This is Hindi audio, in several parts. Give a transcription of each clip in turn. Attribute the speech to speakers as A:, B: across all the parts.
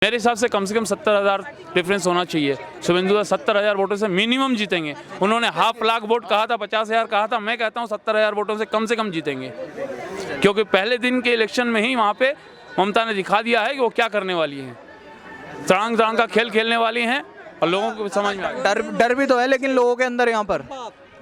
A: मेरे हिसाब से कम 70,000 डिफरेंस होना चाहिए। शुभेंदु दा 70,000 वोटों से मिनिमम जीतेंगे। उन्होंने 50,000 वोट कहा था, 50,000 कहा था, मैं कहता हूँ 70,000 वोटों से कम जीतेंगे, क्योंकि पहले दिन के इलेक्शन में ही वहाँ पे ममता ने दिखा दिया है कि वो क्या करने वाली हैं। तड़ांग तड़ांग का खेल खेलने वाली हैं और लोगों को समझ में आ गया।
B: डर भी तो है, लेकिन लोगों के अंदर यहाँ पर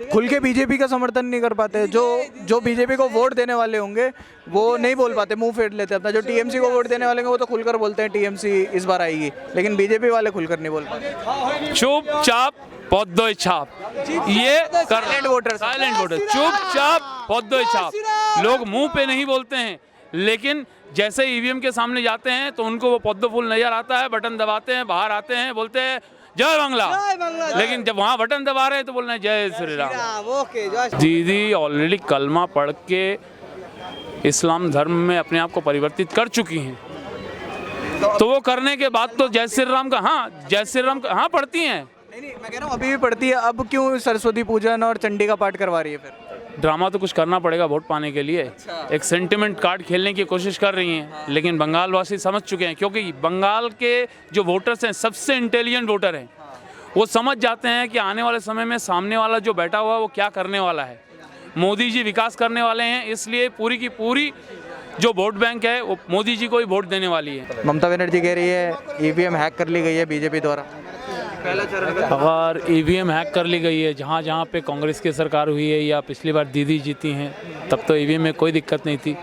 B: खुल के बीजेपी का समर्थन नहीं कर पाते। जो बीजेपी को वोट देने वाले होंगे वो नहीं बोल पाते, मुंह फेर लेते अपना। जो टीएमसी को वोट देने वाले होंगे वो तो खुलकर बोलते हैं टीएमसी इस बार आएगी, लेकिन बीजेपी वाले खुलकर नहीं बोल पाते।
A: चुपचाप पौधो छाप, ये
B: साइलेंट वोटर,
A: चुपचाप पौधो छाप। लोग मुंह पे नहीं बोलते हैं, लेकिन जैसे ईवीएम के सामने जाते हैं तो उनको वो पौधो फूल नजर आता है, बटन दबाते हैं, बाहर आते हैं, बोलते हैं जय बांग्ला, लेकिन जब वहाँ बटन दबा रहे हैं तो बोल रहे हैं जय श्री राम। दीदी ऑलरेडी कलमा पढ़ के इस्लाम धर्म में अपने आप को परिवर्तित कर चुकी हैं, तो वो करने के बाद तो जय श्री राम का हाँ पढ़ती हैं।
B: नहीं, मैं कह रहा हूँ अभी भी पढ़ती है। अब क्यों सरस्वती पूजन और चंडी का पाठ करवा रही है? फिर
A: ड्रामा तो कुछ करना पड़ेगा वोट पाने के लिए। एक सेंटिमेंट कार्ड खेलने की कोशिश कर रही हैं, लेकिन बंगाल वासी समझ चुके हैं, क्योंकि बंगाल के जो वोटर्स हैं सबसे इंटेलिजेंट वोटर हैं। वो समझ जाते हैं कि आने वाले समय में सामने वाला जो बैठा हुआ है वो क्या करने वाला है। मोदी जी विकास करने वाले हैं, इसलिए पूरी की पूरी जो वोट बैंक है वो मोदी जी को ही वोट देने वाली है।
B: ममता बनर्जी कह रही है ईवीएम हैक कर ली गई है बीजेपी द्वारा। पहला चरण का
A: अगर ईवीएम हैक कर ली गई है, जहाँ जहाँ पे कांग्रेस की सरकार हुई है या पिछली बार दीदी जीती हैं, तब तो ईवीएम में कोई दिक्कत नहीं थी।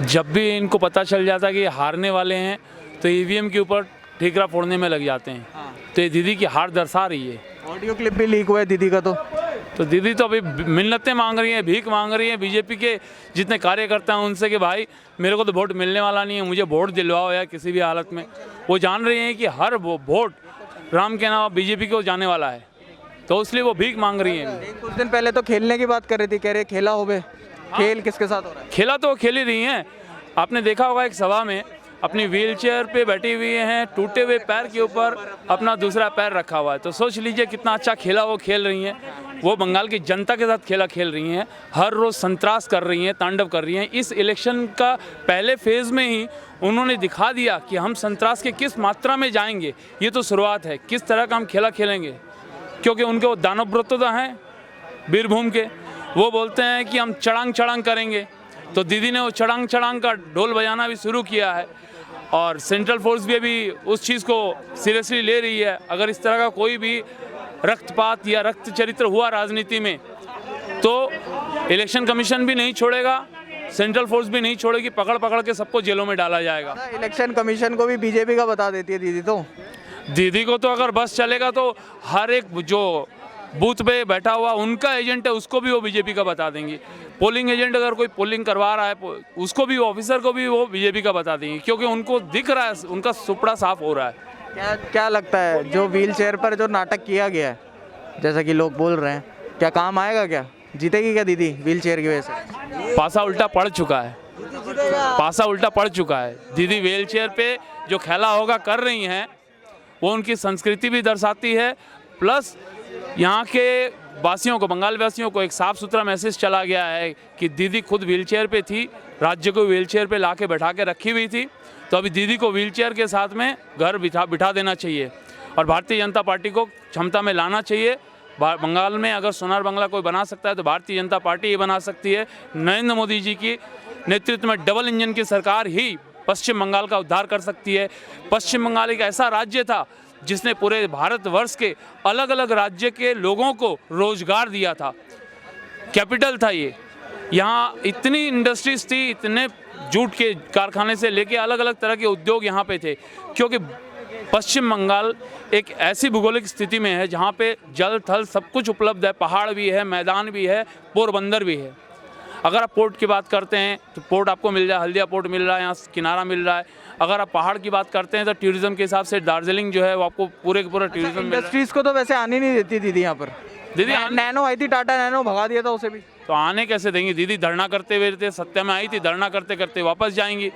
A: जब भी इनको पता चल जाता कि ये हारने वाले हैं तो ईवीएम के ऊपर ठीकरा फोड़ने में लग जाते हैं। तो ये दीदी की हार दर्शा रही है।
B: ऑडियो क्लिप भी लीक हुआ है दीदी का, तो
A: दीदी तो अभी मिन्नतें मांग रही हैं, भीख मांग रही हैं बीजेपी के जितने कार्यकर्ता हैं उनसे कि भाई मेरे को तो वोट मिलने वाला नहीं है, मुझे वोट दिलवाओ या किसी भी हालत में। वो जान रही हैं कि हर वोट राम के नाम बीजेपी को जाने वाला है, तो इसलिए वो भीख मांग रही हैं।
B: कुछ दिन पहले तो खेलने की बात कर रही थी, कह रहे खेला हो बे। खेल किसके साथ हो रहा है?
A: खेला तो वो खेल ही रही हैं। आपने देखा होगा एक सभा में अपनी व्हीलचेयर पे बैठी हुई हैं, टूटे हुए पैर के ऊपर अपना दूसरा पैर रखा हुआ है। तो सोच लीजिए कितना अच्छा खेला वो खेल रही हैं। वो बंगाल की जनता के साथ खेला खेल रही हैं, हर रोज़ संतरास कर रही हैं, तांडव कर रही हैं। इस इलेक्शन का पहले फेज़ में ही उन्होंने दिखा दिया कि हम संतरास के किस मात्रा में जाएंगे। ये तो शुरुआत है, किस तरह का हम खेला खेलेंगे, क्योंकि उनके वो दानव व्रतोदा हैं बीरभूम के। वो बोलते हैं कि हम चढ़ांग चढ़ांग करेंगे, तो दीदी ने वो चढ़ांग चढ़ांग का ढोल बजाना भी शुरू किया है, और सेंट्रल फोर्स भी अभी उस चीज़ को सीरियसली ले रही है। अगर इस तरह का कोई भी रक्तपात या रक्त चरित्र हुआ राजनीति में तो इलेक्शन कमीशन भी नहीं छोड़ेगा, सेंट्रल फोर्स भी नहीं छोड़ेगी, पकड़ पकड़ के सबको जेलों में डाला जाएगा।
B: इलेक्शन कमीशन को भी बीजेपी का बता देती है दीदी। तो
A: दीदी को तो अगर बस चलेगा तो हर एक जो बूथ पे बैठा हुआ उनका एजेंट है उसको भी वो बीजेपी का बता देंगी। पोलिंग एजेंट अगर कोई पोलिंग करवा रहा है उसको भी, ऑफिसर को भी वो बीजेपी का बता देंगे, क्योंकि उनको दिख रहा है, उनका सुपड़ा साफ हो रहा है।
B: क्या लगता है जो व्हील चेयर पर जो नाटक किया गया है, जैसा कि लोग बोल रहे हैं, क्या काम आएगा? क्या जीतेगी क्या दीदी व्हील चेयर की वजह से?
A: पासा उल्टा पड़ चुका है, पासा उल्टा पड़ चुका है। दीदी व्हील चेयर पे जो खेला होगा कर रही हैं, वो उनकी संस्कृति भी दर्शाती है, प्लस यहाँ के वासियों को, बंगाल वासियों को एक साफ सुथरा मैसेज चला गया है कि दीदी खुद व्हीलचेयर पे थी, राज्य को व्हीलचेयर पे लाके बैठा के रखी हुई थी, तो अभी दीदी को व्हीलचेयर के साथ में घर बिठा देना चाहिए और भारतीय जनता पार्टी को क्षमता में लाना चाहिए। बंगाल में अगर सोनार बंगला कोई बना सकता है तो भारतीय जनता पार्टी ही बना सकती है। नरेंद्र मोदी जी की नेतृत्व में डबल इंजन की सरकार ही पश्चिम बंगाल का उद्धार कर सकती है। पश्चिम बंगाल एक ऐसा राज्य था जिसने पूरे भारतवर्ष के अलग अलग राज्य के लोगों को रोजगार दिया था, कैपिटल था ये। यहाँ इतनी इंडस्ट्रीज थी, इतने जूट के कारखाने से लेके अलग अलग तरह के उद्योग यहाँ पे थे, क्योंकि पश्चिम बंगाल एक ऐसी भूगोलिक स्थिति में है जहाँ पे जल थल सब कुछ उपलब्ध है, पहाड़ भी है, मैदान भी है, पोरबंदर भी है। अगर आप पोर्ट की बात करते हैं तो पोर्ट आपको मिल जाए, हल्दिया पोर्ट मिल रहा है, यहाँ किनारा मिल रहा है। अगर आप पहाड़ की बात करते हैं तो टूरिज्म के हिसाब से दार्जिलिंग जो है वो आपको पूरे के पूरा टूरिज्म।
B: इंडस्ट्रीज को तो वैसे आने नहीं देती दीदी यहाँ पर।
A: दीदी
B: नैनो आई थी, टाटा नैनो भगा दिया था उसे भी,
A: तो आने कैसे देंगी? दीदी धरना करते हुए थे, सत्या में आई थी, धरना करते करते वापस जाएंगी।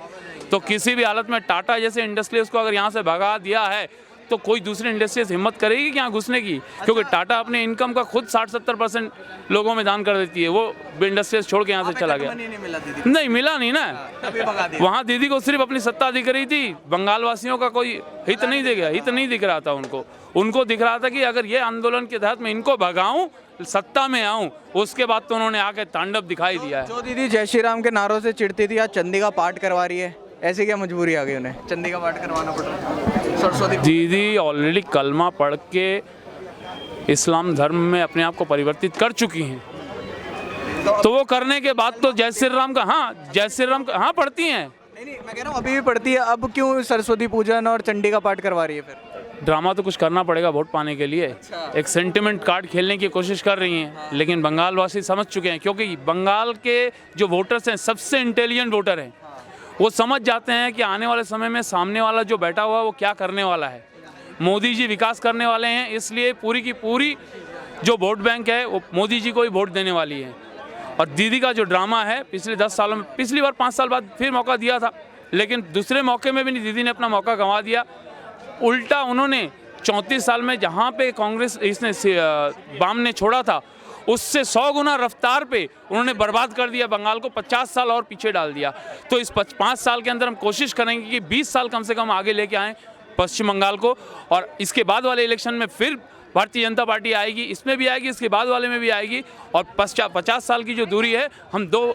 A: तो किसी भी हालत में टाटा जैसे इंडस्ट्री उसको अगर यहाँ से भगा दिया है तो कोई दूसरी इंडस्ट्रीज हिम्मत करेगी कि यहाँ घुसने की, क्योंकि टाटा अपने इनकम का खुद 60-70% लोगों में दान कर देती है। वो इंडस्ट्रीज छोड़ के यहाँ से चला गया। नहीं मिला नहीं ना, वहाँ दीदी को सिर्फ अपनी सत्ता दिख रही थी, बंगाल वासियों का कोई हित नहीं दिख रहा था उनको दिख रहा था कि अगर ये आंदोलन के तहत मैं इनको भगाऊं, सत्ता में आऊं, उसके बाद तो उन्होंने आके तांडव दिखाई दिया है।
B: जो दीदी जय श्री राम के नारों से चिढ़ती थी, आज चंडी का पाठ करवा रही है, ऐसी क्या मजबूरी आ गई उन्हें, चंडी का पाठ करवाना पड़ रहा? सरस्वती
A: दीदी ऑलरेडी कलमा पढ़ के इस्लाम धर्म में अपने आप को परिवर्तित कर चुकी हैं, तो वो करने के बाद तो जय श्री राम का पढ़ती हैं।
B: नहीं, मैं कह रहा हूँ अभी भी पढ़ती है, अब क्यों सरस्वती पूजन और चंडी का पाठ करवा रही है फिर?
A: ड्रामा तो कुछ करना पड़ेगा वोट पाने के लिए। एक सेंटिमेंट कार्ड खेलने की कोशिश कर रही हैं, लेकिन बंगाल वासी समझ चुके हैं, क्योंकि बंगाल के जो वोटर्स हैं सबसे इंटेलिजेंट वोटर हैं। वो समझ जाते हैं कि आने वाले समय में सामने वाला जो बैठा हुआ है वो क्या करने वाला है। मोदी जी विकास करने वाले हैं, इसलिए पूरी की पूरी जो वोट बैंक है वो मोदी जी को ही वोट देने वाली है। और दीदी का जो ड्रामा है पिछले 10 सालों में, पिछली बार 5 साल बाद फिर मौका दिया था, लेकिन दूसरे मौके में भी नहीं, दीदी ने अपना मौका गंवा दिया। उल्टा उन्होंने 34 साल में जहाँ पे कांग्रेस वाम ने छोड़ा था, उससे 100 गुना रफ्तार पे उन्होंने बर्बाद कर दिया बंगाल को, 50 साल और पीछे डाल दिया। तो इस 5 साल के अंदर हम कोशिश करेंगे कि 20 साल कम से कम आगे लेके आएँ पश्चिम बंगाल को, और इसके बाद वाले इलेक्शन में फिर भारतीय जनता पार्टी आएगी, इसमें भी आएगी, इसके बाद वाले में भी आएगी, और 50 साल की जो दूरी है हम 2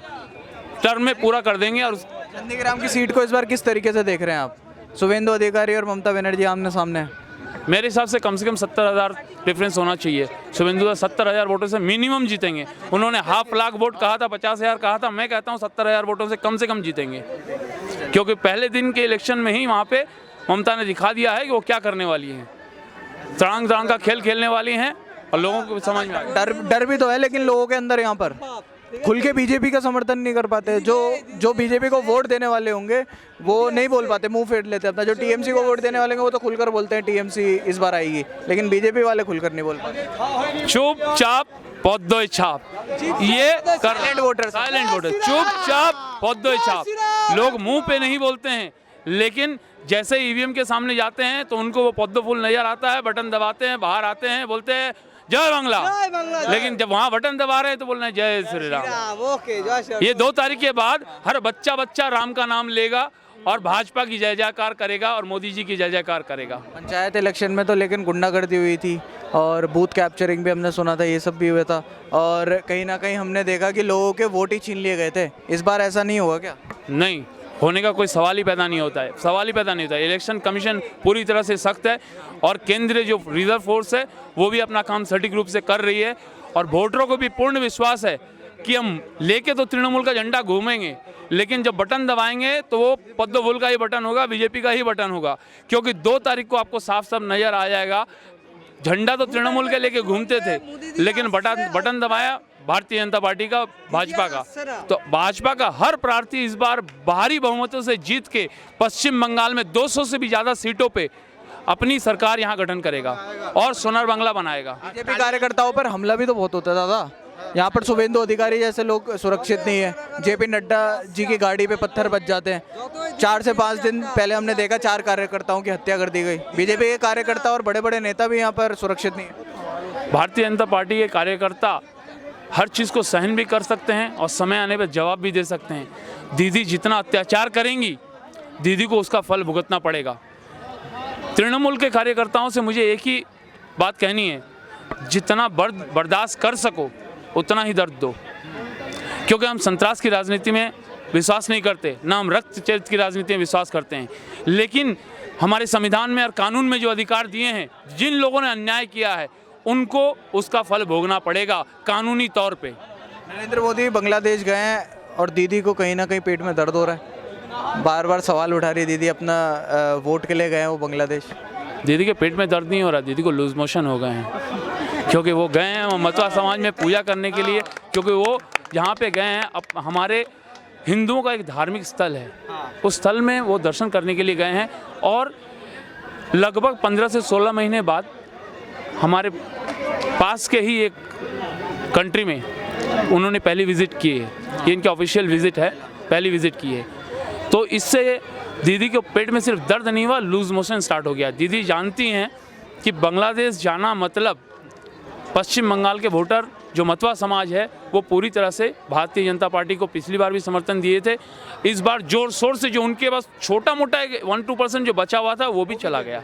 A: टर्म में पूरा कर देंगे। और
B: नंदीग्राम की सीट को इस बार किस तरीके से देख रहे हैं आप? शुभेंदु अधिकारी और ममता बनर्जी आमने सामने।
A: मेरे हिसाब से कम 70,000 डिफरेंस होना चाहिए। शुभेंदु 70,000 वोटों से मिनिमम जीतेंगे। उन्होंने 50 लाख वोट कहा था, 50,000 कहा था, मैं कहता हूँ 70,000 वोटों से कम जीतेंगे, क्योंकि पहले दिन के इलेक्शन में ही वहाँ पे ममता ने दिखा दिया है कि वो क्या करने वाली है। तड़ांग का खेल खेलने वाली हैं और लोगों को समझ में आ गया।
B: डर भी तो है, लेकिन लोगों के अंदर यहाँ पर खुल के बीजेपी का समर्थन नहीं कर पाते। जो बीजेपी को वोट देने वाले होंगे वो नहीं बोल पाते, मुंह फेर लेते अपना। जो टीएमसी को वोट देने वाले होंगे वो तो खुलकर बोलते हैं टीएमसी इस बार आएगी, लेकिन बीजेपी वाले खुलकर नहीं बोल पाते।
A: चुपचाप पौधों छाप, ये
B: साइलेंट वोटर,
A: चुपचाप पौधों छाप। लोग मुंह पे नहीं बोलते हैं, लेकिन जैसे ईवीएम के सामने जाते हैं तो उनको वो पद्म फूल नजर आता है, बटन दबाते हैं, बाहर आते हैं, बोलते हैं जय बांग्ला, लेकिन जब वहाँ बटन दबा रहे हैं तो बोलना है जय श्री राम। ये 2 तारीख के बाद हर बच्चा राम का नाम लेगा और भाजपा की जय जयकार करेगा और मोदी जी की जय जयकार करेगा।
B: पंचायत इलेक्शन में तो लेकिन गुंडागर्दी हुई थी और बूथ कैप्चरिंग भी हमने सुना था, ये सब भी हुआ था, और कहीं ना कहीं हमने देखा कि लोगों के वोट ही छीन लिए गए थे। इस बार ऐसा नहीं होगा क्या?
A: नहीं होने का कोई सवाल ही पैदा नहीं होता है। इलेक्शन कमीशन पूरी तरह से सख्त है और केंद्रीय जो रिजर्व फोर्स है वो भी अपना काम सटीक रूप से कर रही है, और वोटरों को भी पूर्ण विश्वास है कि हम लेके तो तृणमूल का झंडा घूमेंगे, लेकिन जब बटन दबाएंगे तो वो पद्म फूल का ही बटन होगा, बीजेपी का ही बटन होगा, क्योंकि 2 तारीख को आपको साफ साफ नजर आ जाएगा। झंडा तो तृणमूल के लेके घूमते थे, लेकिन बटन दबाया भारतीय जनता पार्टी का, भाजपा का। तो भाजपा का हर प्रार्थी इस बार भारी बहुमतों से जीत के पश्चिम बंगाल में 200 से भी ज्यादा सीटों पे अपनी सरकार यहाँ गठन करेगा और सोनार बांग्ला बनाएगा।
B: बीजेपी कार्यकर्ताओं पर हमला भी तो बहुत होता है दादा। यहाँ पर शुभेंदु अधिकारी जैसे लोग सुरक्षित नहीं है, जेपी नड्डा जी की गाड़ी पे पत्थर बच जाते हैं। 4 से 5 दिन पहले हमने देखा 4 कार्यकर्ताओं की हत्या कर दी गई। बीजेपी के कार्यकर्ता और बड़े बड़े नेता भी यहाँ पर सुरक्षित नहीं है।
A: भारतीय जनता पार्टी के कार्यकर्ता हर चीज़ को सहन भी कर सकते हैं और समय आने पर जवाब भी दे सकते हैं। दीदी जितना अत्याचार करेंगी, दीदी को उसका फल भुगतना पड़ेगा। तृणमूल के कार्यकर्ताओं से मुझे एक ही बात कहनी है, जितना बर्दाश्त कर सको उतना ही दर्द दो, क्योंकि हम संतरास की राजनीति में विश्वास नहीं करते, ना हम रक्तचरित की राजनीति में विश्वास करते हैं, लेकिन हमारे संविधान में और कानून में जो अधिकार दिए हैं, जिन लोगों ने अन्याय किया है उनको उसका फल भोगना पड़ेगा कानूनी तौर पे।
B: नरेंद्र मोदी बांग्लादेश गए हैं और दीदी को कहीं ना कहीं पेट में दर्द हो रहा है, बार बार सवाल उठा रही है दीदी अपना वोट के लिए गए हैं वो बांग्लादेश।
A: दीदी के पेट में दर्द नहीं हो रहा, दीदी को लूज मोशन हो गए हैं, क्योंकि वो गए हैं मतवा समाज में पूजा करने के लिए, क्योंकि वो जहाँ पे गए हैं अब हमारे हिंदुओं का एक धार्मिक स्थल है, उस स्थल में वो दर्शन करने के लिए गए हैं। और लगभग 15 से 16 महीने बाद हमारे पास के ही एक कंट्री में उन्होंने पहली विज़िट की है, ये इनकी ऑफिशियल विज़िट है, पहली विज़िट की है। तो इससे दीदी के पेट में सिर्फ दर्द नहीं हुआ, लूज मोशन स्टार्ट हो गया। दीदी जानती हैं कि बांग्लादेश जाना मतलब पश्चिम बंगाल के वोटर जो मतवा समाज है वो पूरी तरह से भारतीय जनता पार्टी को पिछली बार भी समर्थन दिए थे, इस बार जोर शोर से जो उनके पास छोटा मोटा 1-2% जो बचा हुआ था वो भी चला गया।